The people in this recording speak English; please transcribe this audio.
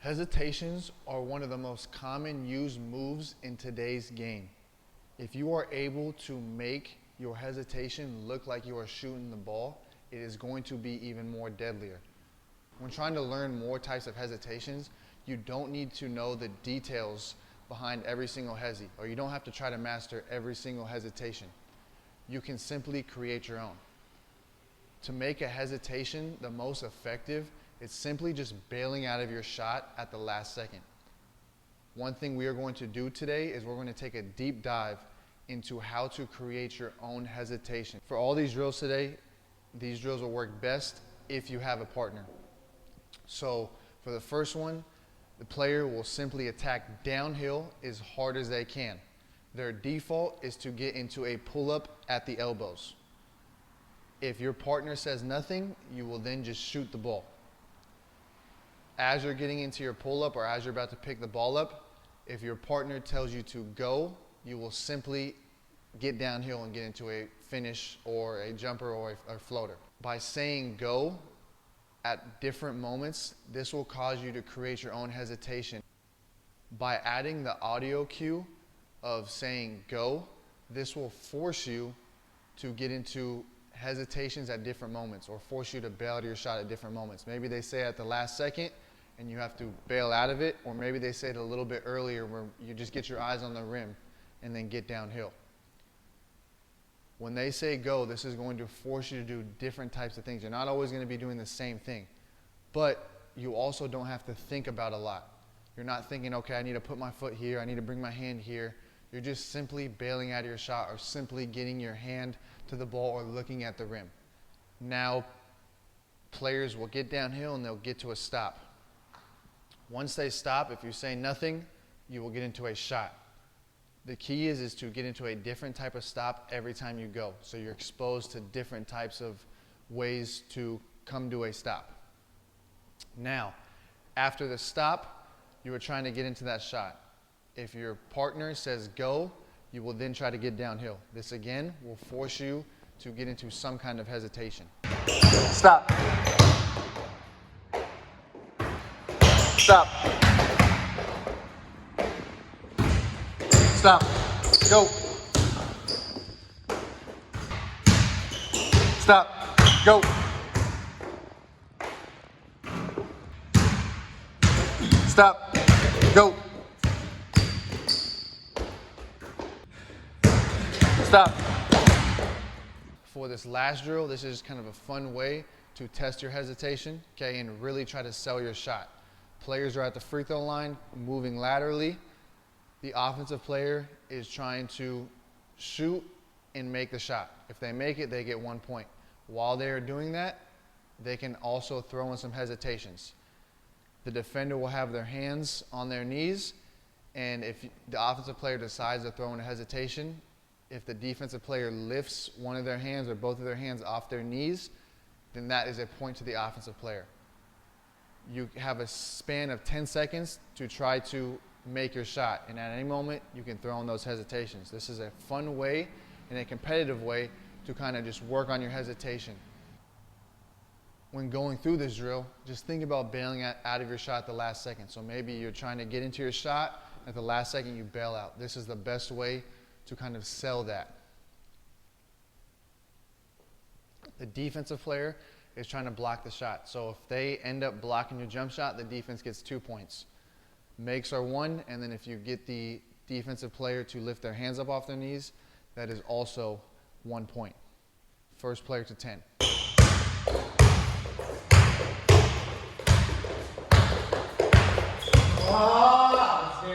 Hesitations are one of the most common used moves in today's game. If you are able to make your hesitation look like you are shooting the ball, it is going to be even more deadlier. When trying to learn more types of hesitations, you don't need to know the details behind every single hesi, or you don't have to try to master every single hesitation. You can simply create your own. To make a hesitation the most effective, it's simply just bailing out of your shot at the last second. One thing we are going to do today is we're going to take a deep dive into how to create your own hesitation. For all these drills today, these drills will work best if you have a partner. So for the first one, the player will simply attack downhill as hard as they can. Their default is to get into a pull-up at the elbows. If your partner says nothing, you will then just shoot the ball. As you're getting into your pull-up or as you're about to pick the ball up, if your partner tells you to go, you will simply get downhill and get into a finish or a jumper or a floater. By saying go at different moments, this will cause you to create your own hesitation. By adding the audio cue of saying go, this will force you to get into hesitations at different moments or force you to bail out of your shot at different moments. Maybe they say at the last second and you have to bail out of it, or maybe they say it a little bit earlier where you just get your eyes on the rim and then get downhill. When they say go, this is going to force you to do different types of things. You're not always going to be doing the same thing, but you also don't have to think about a lot. You're not thinking, okay, I need to put my foot here, I need to bring my hand here. You're just simply bailing out of your shot or simply getting your hand to the ball or looking at the rim. Now, players will get downhill and they'll get to a stop. Once they stop, if you say nothing, you will get into a shot. The key is to get into a different type of stop every time you go. So you're exposed to different types of ways to come to a stop. Now, after the stop, you are trying to get into that shot. If your partner says go, you will then try to get downhill. This again will force you to get into some kind of hesitation. Stop. Stop. Stop. Go. Stop. Go. Stop. Go. Stop. For this last drill, this is kind of a fun way to test your hesitation, okay, and really try to sell your shot. Players are at the free throw line, moving laterally. The offensive player is trying to shoot and make the shot. If they make it, they get 1 point. While they are doing that, they can also throw in some hesitations. The defender will have their hands on their knees, and if the offensive player decides to throw in a hesitation, if the defensive player lifts one of their hands or both of their hands off their knees, then that is a point to the offensive player. You have a span of 10 seconds to try to make your shot, and at any moment you can throw in those hesitations. This is a fun way and a competitive way to kind of just work on your hesitation. When going through this drill, just think about bailing out of your shot at the last second. So maybe you're trying to get into your shot, at the last second you bail out. This is the best way to kind of sell that. The defensive player is trying to block the shot. So if they end up blocking your jump shot, the defense gets 2 points. Makes are 1, and then if you get the defensive player to lift their hands up off their knees, that is also 1 point. First player to 10.